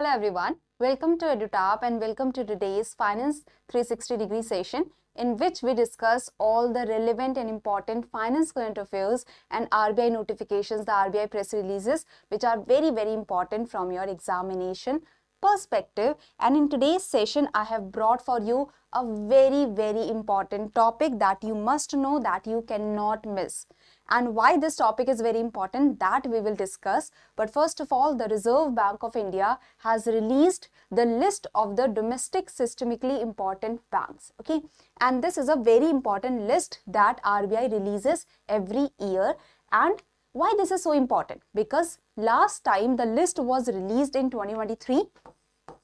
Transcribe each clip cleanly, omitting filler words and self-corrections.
Hello everyone, welcome to EduTap and welcome to today's Finance 360-degree session in which we discuss all the relevant and important finance current affairs and RBI notifications, the RBI press releases which are very important from your examination perspective. And in today's session, I have brought for you a very important topic that you must know, that you cannot miss. And why this topic is very important, that we will discuss. But first of all, the Reserve Bank of India has released the list of the domestic systemically important banks. Okay, and this is a very important list that RBI releases every year. And why this is so important? Because last time the list was released in 2023,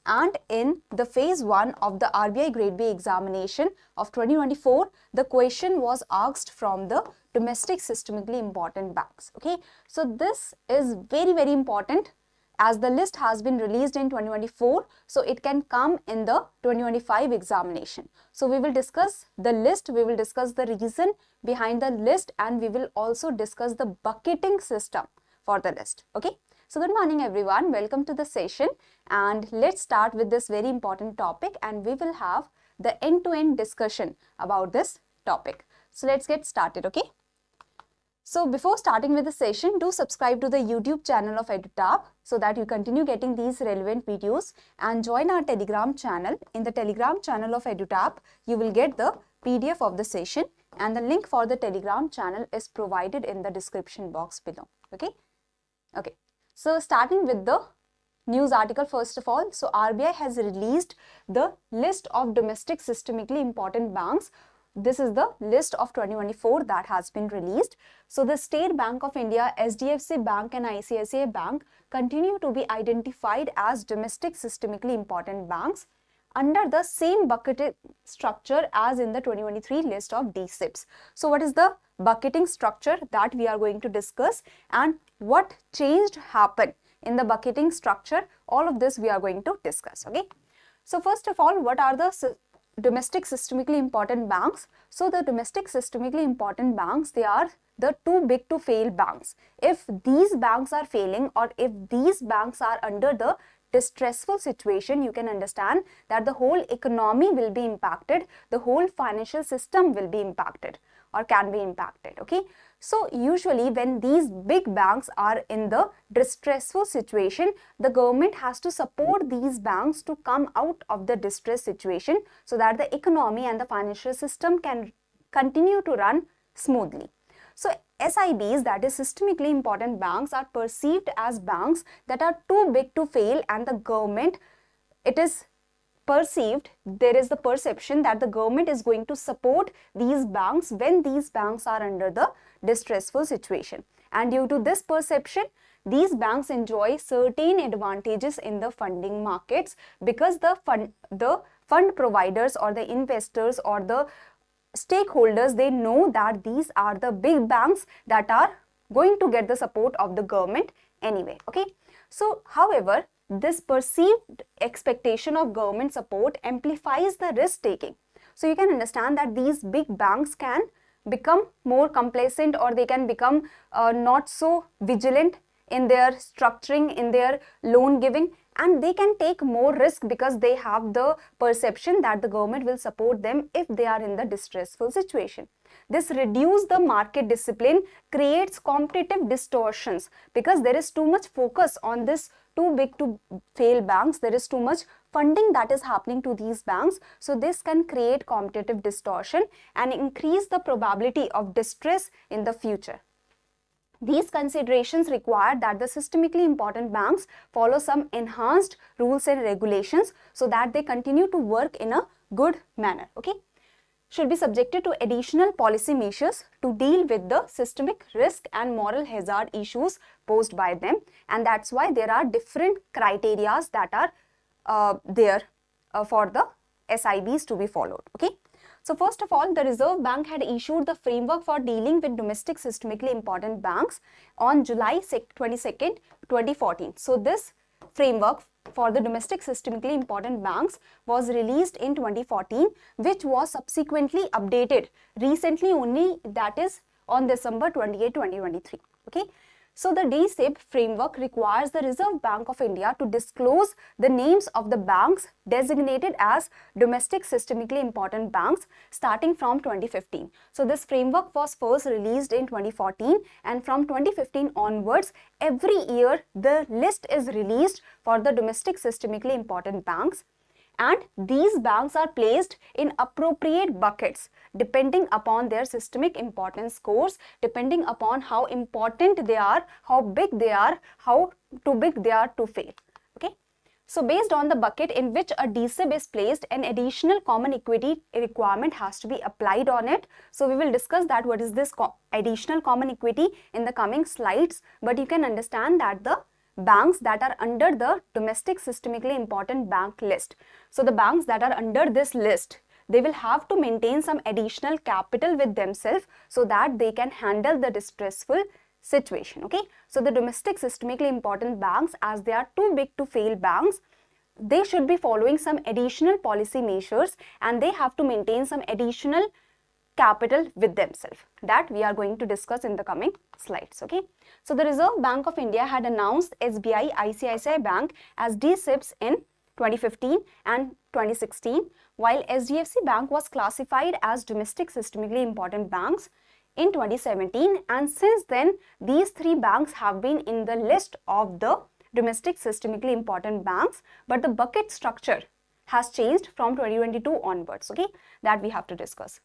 and in the phase 1 of the RBI Grade B examination of 2024, the question was asked from the domestic systemically important banks. Okay, so this is very important as the list has been released in 2024, so it can come in the 2025 examination. So we will discuss the list, we will discuss the reason behind the list, and we will also discuss the bucketing system for the list. Okay, so good morning everyone, welcome to the session, and let's start with this very important topic, and we will have the end-to-end discussion about this topic. So let's get started. Okay, so before starting with the session, do subscribe to the YouTube channel of EduTap so that you continue getting these relevant videos, and join our Telegram channel. In the Telegram channel of EduTap, you will get the PDF of the session, and the link for the Telegram channel is provided in the description box below. Okay. So starting with the news article first of all. So RBI has released the list of domestic systemically important banks. This is the list of 2024 that has been released. So the State Bank of India, SDFC Bank and ICICI Bank continue to be identified as domestic systemically important banks under the same bucketed structure as in the 2023 list of D-SIBs. So what is the bucketing structure that we are going to discuss, and what changed happened in the bucketing structure? All of this we are going to discuss. Okay, so first of all, what are the domestic systemically important banks? So the domestic systemically important banks, they are the too big to fail banks. If these banks are failing, or if these banks are under the distressful situation, you can understand that the whole economy will be impacted, the whole financial system will be impacted or can be impacted. Okay, so usually when these big banks are in the distressful situation, the government has to support these banks to come out of the distress situation so that the economy and the financial system can continue to run smoothly. So SIBs, that is systemically important banks, are perceived as banks that are too big to fail, and the government, it is perceived, there is the perception that the government is going to support these banks when these banks are under the distressful situation. And due to this perception, these banks enjoy certain advantages in the funding markets, because the fund providers or the investors or the stakeholders, they know that these are the big banks that are going to get the support of the government anyway. Okay, so however, this perceived expectation of government support amplifies the risk taking. So you can understand that these big banks can become more complacent, or they can become not so vigilant in their structuring, in their loan giving, and they can take more risk because they have the perception that the government will support them if they are in the distressful situation. This reduces the market discipline, creates competitive distortions, because there is too much focus on this too big to fail banks, there is too much funding that is happening to these banks. So this can create competitive distortion and increase the probability of distress in the future. These considerations require that the systemically important banks follow some enhanced rules and regulations so that they continue to work in a good manner. Okay, should be subjected to additional policy measures to deal with the systemic risk and moral hazard issues posed by them, and that's why there are different criteria that are there for the SIBs to be followed. Okay, so first of all, the Reserve Bank had issued the framework for dealing with domestic systemically important banks on July 22nd, 2014. So this framework for the domestic systemically important banks was released in 2014, which was subsequently updated recently only, that is on December 28, 2023. Okay, So the D-SIB framework requires the Reserve Bank of India to disclose the names of the banks designated as domestic systemically important banks starting from 2015. So this framework was first released in 2014, and from 2015 onwards, every year the list is released for the domestic systemically important banks. And these banks are placed in appropriate buckets depending upon their systemic importance scores, depending upon how important they are, how big they are, how too big they are to fail. Okay. So based on the bucket in which a D-SIB is placed, an additional common equity requirement has to be applied on it. So we will discuss that what is this additional common equity in the coming slides, but you can understand that the banks that are under the domestic systemically important bank list. So the banks that are under this list, they will have to maintain some additional capital with themselves so that they can handle the distressful situation. Okay. So the domestic systemically important banks, as they are too big to fail banks, they should be following some additional policy measures and they have to maintain some additional capital with themselves. That we are going to discuss in the coming slides. Okay. So the Reserve Bank of India had announced SBI, ICICI Bank as D-SIBs in 2015 and 2016, while SDFC Bank was classified as domestic systemically important banks in 2017, and since then these three banks have been in the list of the domestic systemically important banks, but the bucket structure has changed from 2022 onwards. Okay, that we have to discuss.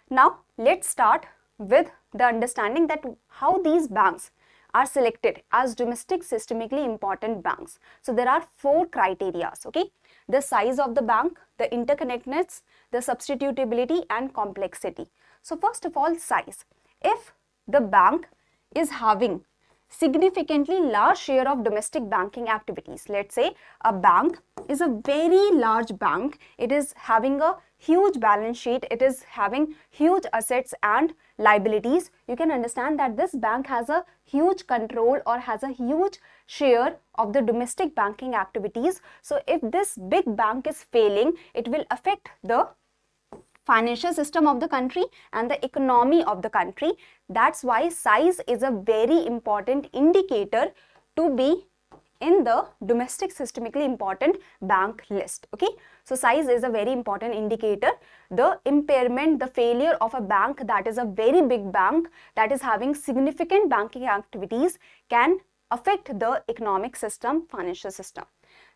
Now let's start with the understanding that how these banks are selected as domestic systemically important banks. So there are four criteria. Okay, the size of the bank, the interconnectedness, the substitutability and complexity. So first of all, size. If the bank is having significantly large share of domestic banking activities, let's say a bank is a very large bank, it is having a huge balance sheet, it is having huge assets and liabilities, you can understand that this bank has a huge control or has a huge share of the domestic banking activities. So if this big bank is failing, it will affect the financial system of the country and the economy of the country. That's why size is a very important indicator to be in the domestic systemically important bank list. Okay, so size is a very important indicator. The impairment, the failure of a bank that is a very big bank that is having significant banking activities can affect the economic system, financial system.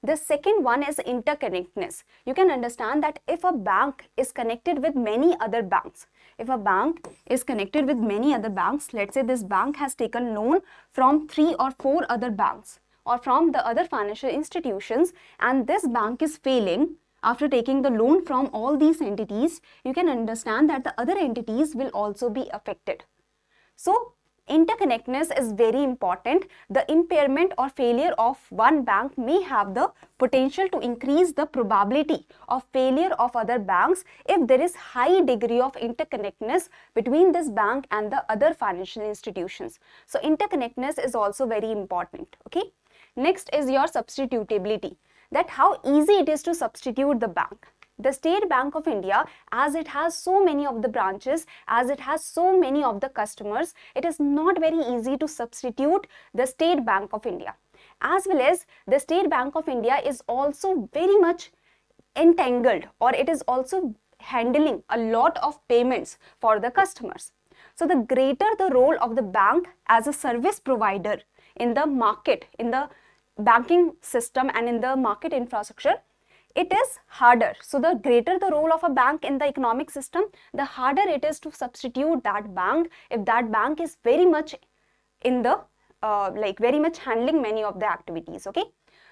The second one is interconnectedness. You can understand that if a bank is connected with many other banks, if a bank is connected with many other banks, let's say this bank has taken loan from 3 or 4 other banks or from the other financial institutions, and this bank is failing after taking the loan from all these entities, you can understand that the other entities will also be affected. So interconnectedness is very important. The impairment or failure of one bank may have the potential to increase the probability of failure of other banks if there is high degree of interconnectedness between this bank and the other financial institutions. So interconnectedness is also very important. Okay. Next is your substitutability, that how easy it is to substitute the bank. The State Bank of India, as it has so many of the branches, as it has so many of the customers, it is not very easy to substitute the State Bank of India. As well as the State Bank of India is also very much entangled, or it is also handling a lot of payments for the customers. So the greater the role of the bank as a service provider in the market, in the banking system and in the market infrastructure, it is harder. So the greater the role of a bank in the economic system, the harder it is to substitute that bank if that bank is very much in the very much handling many of the activities. Okay,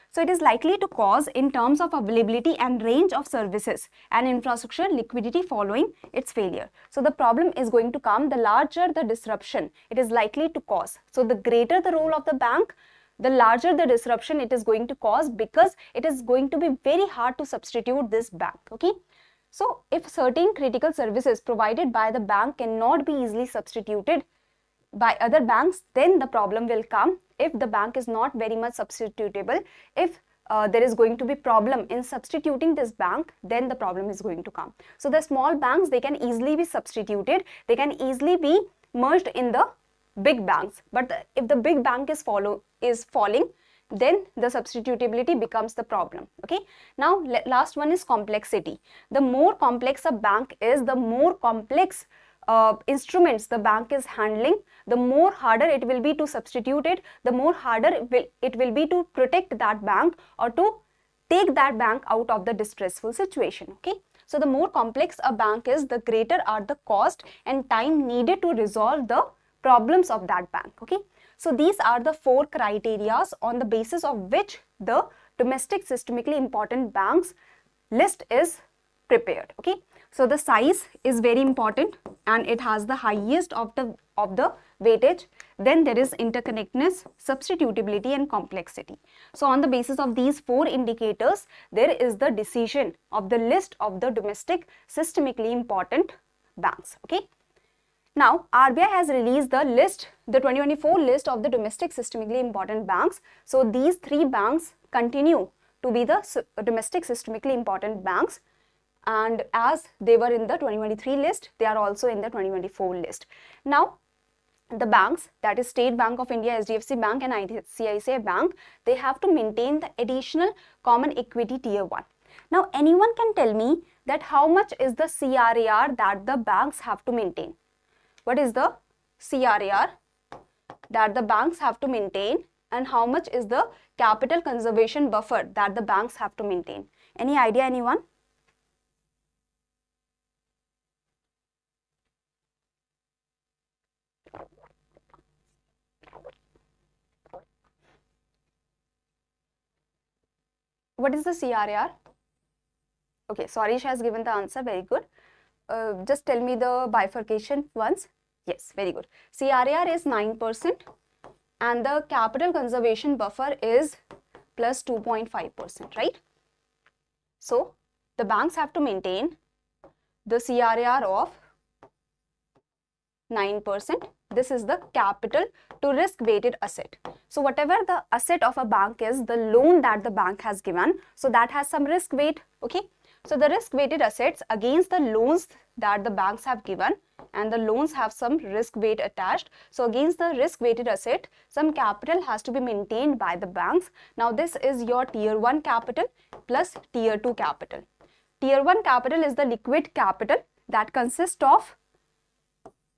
so it is likely to cause in terms of availability and range of services and infrastructure liquidity following its failure. So the problem is going to come, the larger the disruption it is likely to cause. So the greater the role of the bank, the larger the disruption it is going to cause, because it is going to be very hard to substitute this bank. Okay, so if certain critical services provided by the bank cannot be easily substituted by other banks, then the problem will come. If the bank is not very much substitutable, if there is going to be problem in substituting this bank, then the problem is going to come. So the small banks, they can easily be substituted, they can easily be merged in the big banks. But if the big bank is falling, then the substitutability becomes the problem. Okay. Now last one is complexity. The more complex a bank is, the more complex instruments the bank is handling, the more harder it will be to substitute it, the more harder it will be to protect that bank or to take that bank out of the distressful situation. Okay. So the more complex a bank is, the greater are the cost and time needed to resolve the problems of that bank. Okay. So these are the 4 criteria on the basis of which the domestic systemically important banks list is prepared. Okay. So the size is very important and it has the highest of the weightage. Then there is interconnectedness, substitutability and complexity. So on the basis of these 4 indicators, there is the decision of the list of the domestic systemically important banks. Okay. Now RBI has released the list, the 2024 list of the domestic systemically important banks. So these 3 banks continue to be the domestic systemically important banks, and as they were in the 2023 list, they are also in the 2024 list. Now the banks, that is State Bank of India, HDFC Bank and ICICI Bank, they have to maintain the additional common equity tier 1. Now anyone can tell me that how much is the CRAR that the banks have to maintain? What is the CRAR that the banks have to maintain, and how much is the capital conservation buffer that the banks have to maintain? Any idea, anyone? What is the CRAR? Okay, Sarish has given the answer, very good. Just tell me the bifurcation once. Yes, very good. CRAR is 9% and the capital conservation buffer is plus 2.5%, right? So the banks have to maintain the CRAR of 9%. This is the capital to risk weighted asset. So whatever the asset of a bank is, the loan that the bank has given, so that has some risk weight. Okay. So the risk weighted assets against the loans that the banks have given, and the loans have some risk weight attached. So against the risk weighted asset, some capital has to be maintained by the banks. Now this is your tier 1 capital plus tier 2 capital. Tier 1 capital is the liquid capital that consists of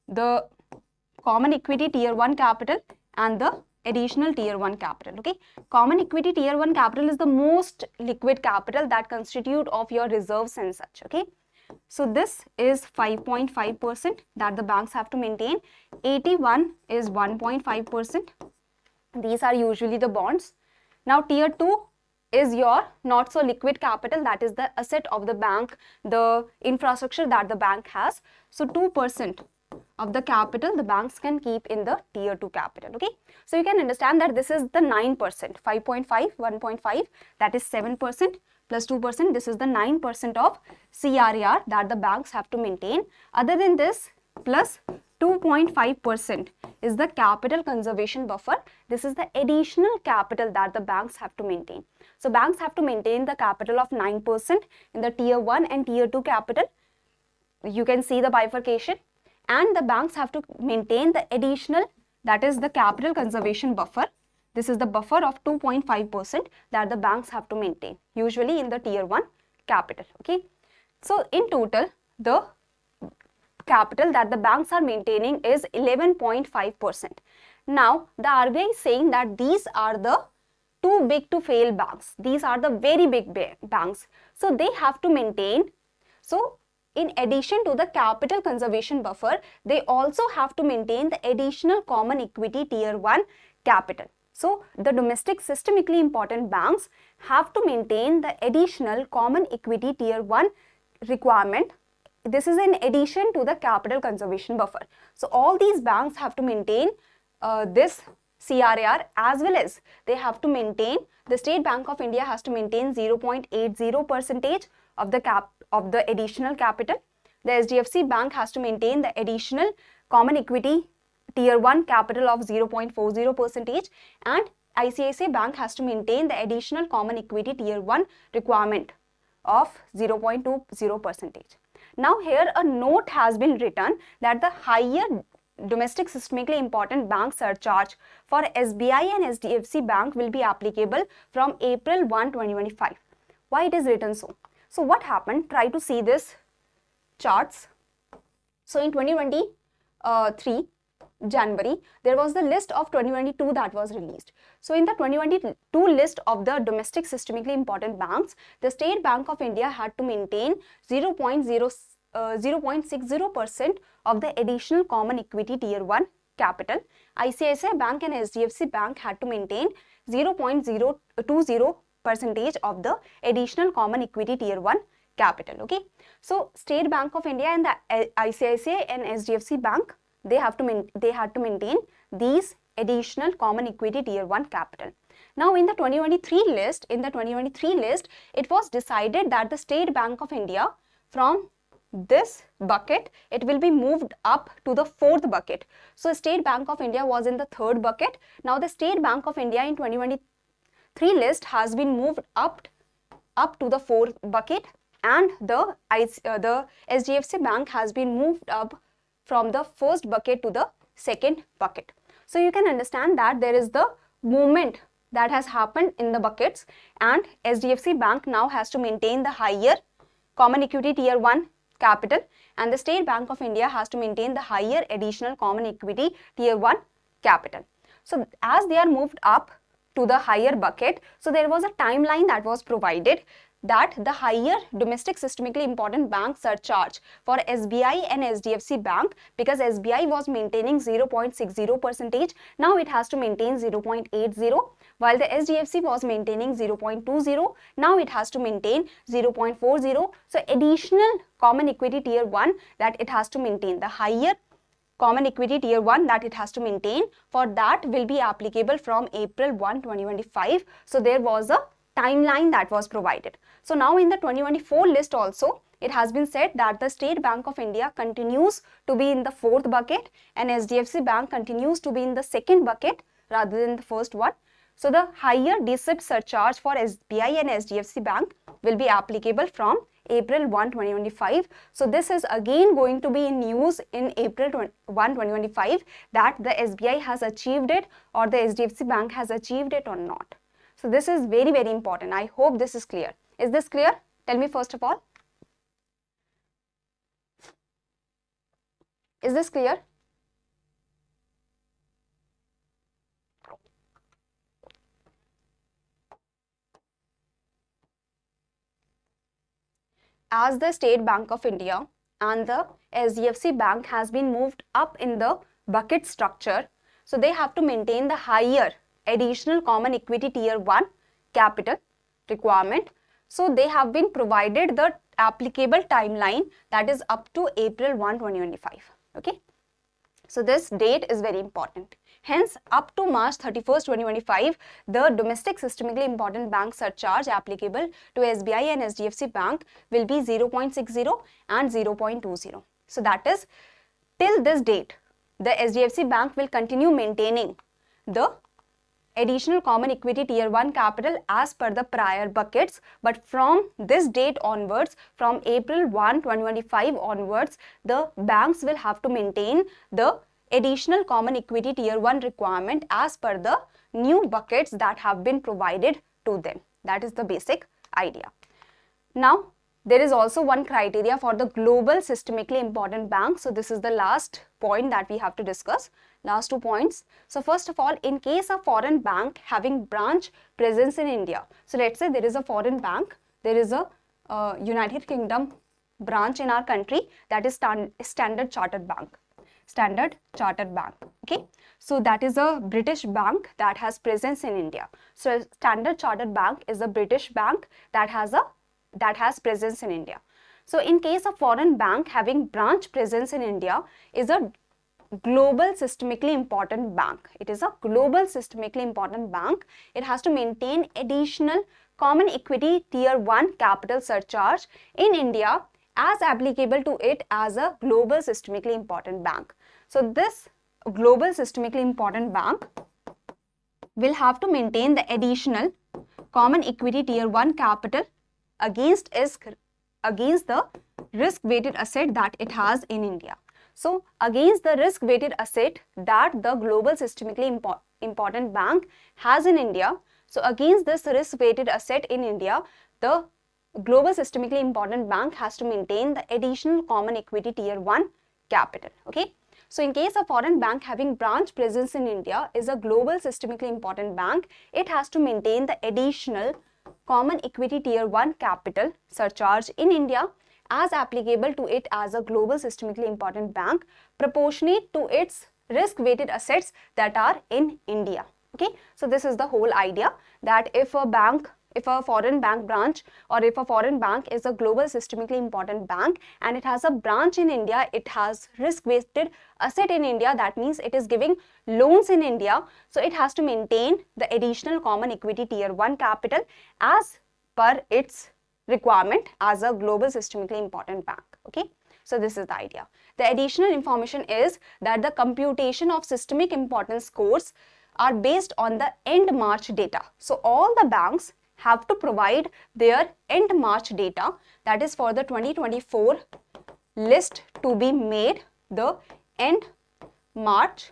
the common equity tier 1 capital and the additional tier 1 capital. Okay, common equity tier 1 capital is the most liquid capital that constitute of your reserves and such. Okay, so this is 5.5% that the banks have to maintain. 81 is 1.5%. These are usually the bonds. Now tier 2 is your not so liquid capital, that is the asset of the bank, the infrastructure that the bank has. So 2% of the capital the banks can keep in the tier 2 capital. Okay, so you can understand that this is the 9%, 5.5, 1.5, that is 7% plus 2%. This is the 9% of CRAR that the banks have to maintain. Other than this, plus 2.5% is the capital conservation buffer. This is the additional capital that the banks have to maintain. So banks have to maintain the capital of 9% in the tier 1 and tier 2 capital. You can see the bifurcation. And the banks have to maintain the additional, that is the capital conservation buffer. This is the buffer of 2.5% that the banks have to maintain, usually in the tier 1 capital. Okay, so in total, the capital that the banks are maintaining is 11.5%. Now, the RBI is saying that these are the too big to fail banks. These are the very big banks. So they have to maintain. So in addition to the capital conservation buffer, they also have to maintain the additional common equity tier 1 capital. So the domestic systemically important banks have to maintain the additional common equity tier 1 requirement. This is in addition to the capital conservation buffer. So all these banks have to maintain this CRAR, as well as they have to maintain, the State Bank of India has to maintain 0.80% of the additional capital. The HDFC Bank has to maintain the additional common equity tier 1 capital of 0.40%, and ICICI Bank has to maintain the additional common equity tier 1 requirement of 0.20%. Now here a note has been written that the higher domestic systemically important bank surcharge for SBI and HDFC Bank will be applicable from April 1, 2025. Why it is written so? So what happened? Try to see this charts. So in 2023 January, there was the list of 2022 that was released. So in the 2022 list of the domestic systemically important banks, the State Bank of India had to maintain 0.60% of the additional common equity tier 1 capital. ICICI Bank and HDFC Bank had to maintain 0.020% of the additional common equity tier 1 capital. Okay, so State Bank of India and the ICICI and HDFC Bank, they had to maintain these additional common equity tier 1 capital. Now in the 2023 list, it was decided that the State Bank of India, from this bucket, it will be moved up to the 4th bucket. So State Bank of India was in the 3rd bucket. Now the State Bank of India in 2023 list has been moved up to the 4th bucket, and the HDFC Bank has been moved up from the 1st bucket to the 2nd bucket. So you can understand that there is the movement that has happened in the buckets, and HDFC Bank now has to maintain the higher common equity tier 1 capital, and the State Bank of India has to maintain the higher additional common equity tier 1 capital. So as they are moved up to the higher bucket, so there was a timeline that was provided that the higher domestic systemically important bank surcharge for SBI and HDFC Bank, because SBI was maintaining 0.60%, now it has to maintain 0.80, while the HDFC was maintaining 0.20, now it has to maintain 0.40. So additional common equity tier 1 that it has to maintain, the higher common equity tier 1 that it has to maintain, for that will be applicable from April 1, 2025. So there was a timeline that was provided. So now in the 2024 list also, it has been said that the State Bank of India continues to be in the 4th bucket and HDFC Bank continues to be in the 2nd bucket rather than the first one. So the higher D-SIB surcharge for SBI and HDFC Bank will be applicable from April 1, 2025. So this is again going to be in news in April 1, 2025 that the SBI has achieved it or the HDFC Bank has achieved it or not. So this is very, very important. I hope this is clear. Is this clear? Tell me first of all. Is this clear? As the State Bank of India and the HDFC Bank has been moved up in the bucket structure, so they have to maintain the higher additional common equity tier 1 capital requirement. So they have been provided the applicable timeline that is up to April 1, 2025. Okay. So this date is very important. Hence, up to March 31st, 2025, the domestic systemically important bank surcharge applicable to SBI and HDFC Bank will be 0.60 and 0.20. So that is, till this date, the HDFC Bank will continue maintaining the additional common equity tier 1 capital as per the prior buckets, but from this date onwards, from April 1, 2025 onwards, the banks will have to maintain the additional common equity tier 1 requirement as per the new buckets that have been provided to them. That is the basic idea. Now, there is also one criteria for the global systemically important banks. So this is the last point that we have to discuss. Last 2 points. So first of all, in case a foreign bank having branch presence in India, so let's say there is a foreign bank, there is a United Kingdom branch in our country, that is Standard Chartered Bank. Standard Chartered Bank. Okay, so that is a British bank that has presence in India. So Standard Chartered Bank is a British bank that has presence in India. So in case of foreign bank having branch presence in India is a global systemically important bank. It is a global systemically important bank. It has to maintain additional common equity tier 1 capital surcharge in India as applicable to it as a global systemically important bank. So this global systemically important bank will have to maintain the additional common equity tier 1 capital against the risk weighted asset that it has in India. So against the risk weighted asset that the global systemically important bank has in India, so against this risk weighted asset in India, the global systemically important bank has to maintain the additional common equity tier 1 capital. Okay. So in case a foreign bank having branch presence in India is a global systemically important bank, it has to maintain the additional common equity tier 1 capital surcharge in India as applicable to it as a global systemically important bank, proportionate to its risk weighted assets that are in India. Okay, so this is the whole idea, that if a foreign bank branch, or if a foreign bank is a global systemically important bank and it has a branch in India, it has risk weighted asset in India, that means it is giving loans in India, so it has to maintain the additional common equity tier 1 capital as per its requirement as a global systemically important bank. Okay, so this is the idea. The additional information is that the computation of systemic importance scores are based on the end March data. So all the banks have to provide their end March data, that is for the 2024 list to be made. The end March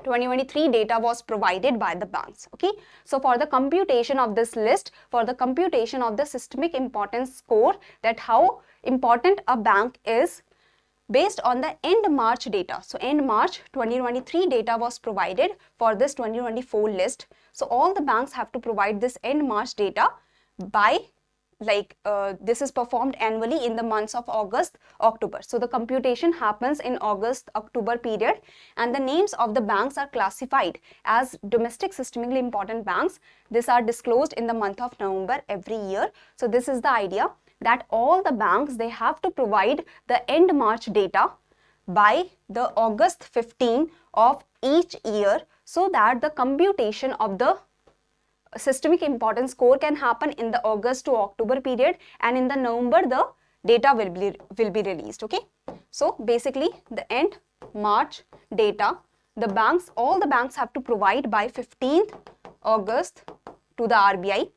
2023 data was provided by the banks. Okay, so for the computation of this list, for the computation of the systemic importance score, that how important a bank is based on the end March data. So end March 2023 data was provided for this 2024 list. So all the banks have to provide this end March data by this is performed annually in the months of August, October. So the computation happens in August, October period, and the names of the banks are classified as domestic systemically important banks. These are disclosed in the month of November every year. So this is the idea, that all the banks, they have to provide the end March data by the August 15 of each year, so that the computation of the systemic importance score can happen in the August to October period, and in the November the data will be released. Okay, so basically the end March data, all the banks have to provide by 15th August to the RBI.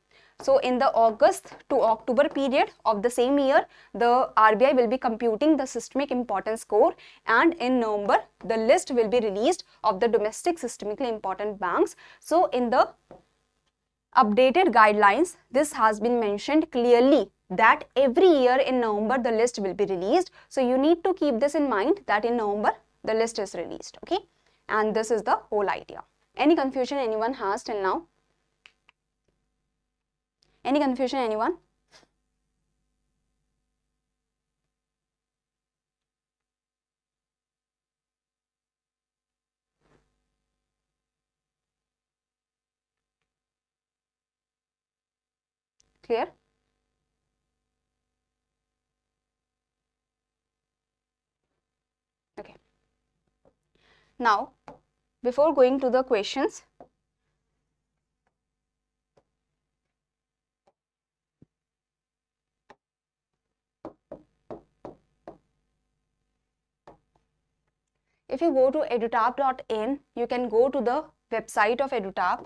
So in the August to October period of the same year, the RBI will be computing the systemic importance score, and in November the list will be released of the domestic systemically important banks. So in the updated guidelines, this has been mentioned clearly that every year in November the list will be released. So you need to keep this in mind, that in November the list is released. Okay, and this is the whole idea. Any confusion anyone has till now? Any confusion anyone? Clear? Okay. Now, before going to the questions, if you go to edutap.in, you can go to the website of EduTap.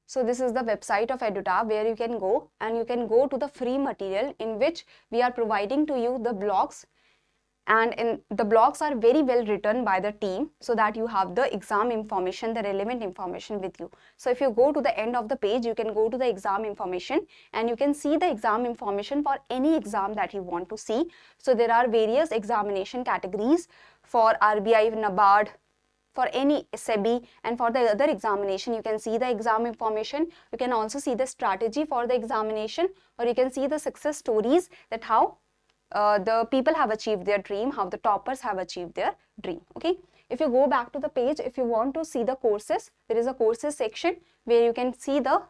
So this is the website of EduTap where you can go, and you can go to the free material in which we are providing to you the blogs, and the blogs are very well written by the team, so that you have the exam information, the relevant information with you. So if you go to the end of the page, you can go to the exam information, and you can see the exam information for any exam that you want to see. So there are various examination categories for RBI, NABARD, for any SEBI, and for the other examination you can see the exam information. You can also see the strategy for the examination, or you can see the success stories, that how the people have achieved their dream, how the toppers have achieved their dream. Okay, if you go back to the page, if you want to see the courses, there is a courses section where you can see the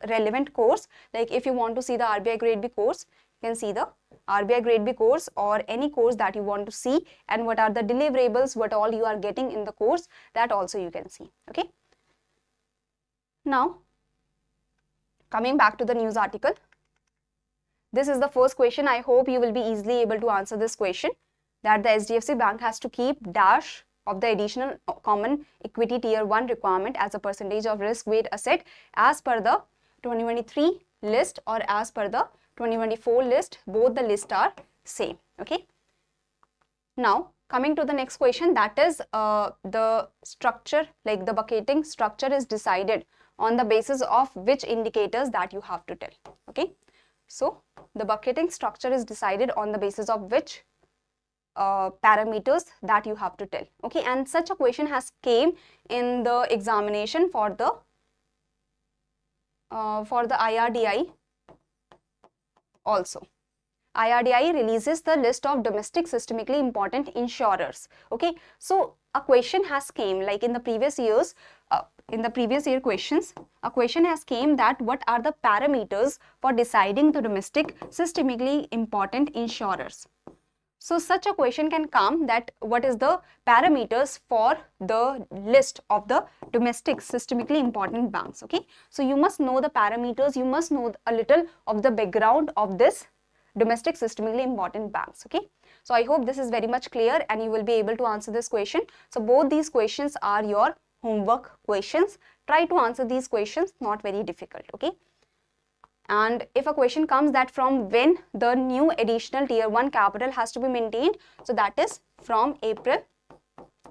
relevant course. Like if you want to see the RBI Grade B course, you can see the RBI Grade B course, or any course that you want to see, and what are the deliverables, what all you are getting in the course, that also you can see. Okay, now coming back to the news article, this is the first question. I hope you will be easily able to answer this question, that the HDFC Bank has to keep dash of the additional common equity tier 1 requirement as a percentage of risk weight asset as per the 2023 list or as per the 2024 list. Both the lists are same. Okay, now coming to the next question, that is the structure, like the bucketing structure is decided on the basis of which indicators that you have to tell. Okay, so the bucketing structure is decided on the basis of which parameters that you have to tell. Okay, and such a question has came in the examination for the IRDI also. IRDI releases the list of domestic systemically important insurers. Okay, so a question has came, like in the previous years, in the previous year questions, a question has came that what are the parameters for deciding the domestic systemically important insurers. So such a question can come that what is the parameters for the list of the domestic systemically important banks. Okay, so you must know the parameters, you must know a little of the background of this domestic systemically important banks. Okay, so I hope this is very much clear and you will be able to answer this question. So both these questions are your homework questions. Try to answer these questions, not very difficult. Okay, and if a question comes that from when the new additional tier 1 capital has to be maintained, so that is from April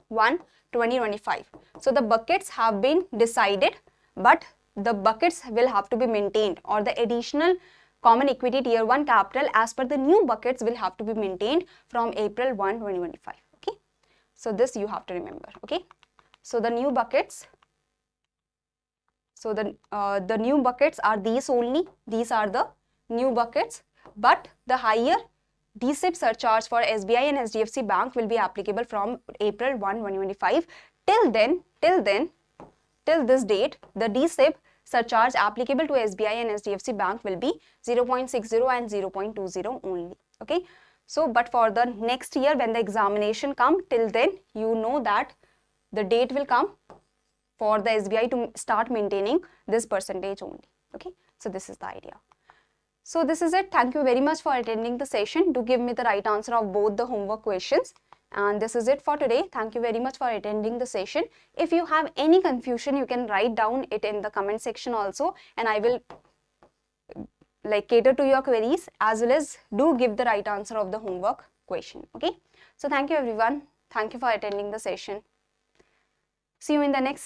1, 2025. So the buckets have been decided, but the buckets will have to be maintained, or the additional common equity tier 1 capital as per the new buckets will have to be maintained from April 1, 2025. Okay, so this you have to remember. Okay, so the new buckets, so the new buckets are these only. These are the new buckets, but the higher D-SIB surcharge for SBI and HDFC Bank will be applicable from April 1, 2025. Till this date, the D-SIB surcharge applicable to SBI and HDFC Bank will be 0.60 and 0.20 only. Okay, so but for the next year when the examination come, till then you know that the date will come for the SBI to start maintaining this percentage only. Okay, so this is the idea. So this is it. Thank you very much for attending the session. Do give me the right answer of both the homework questions. And this is it for today. Thank you very much for attending the session. If you have any confusion, you can write down it in the comment section also, and I will like cater to your queries, as well as do give the right answer of the homework question. Okay, so thank you everyone. Thank you for attending the session. See you in the next session.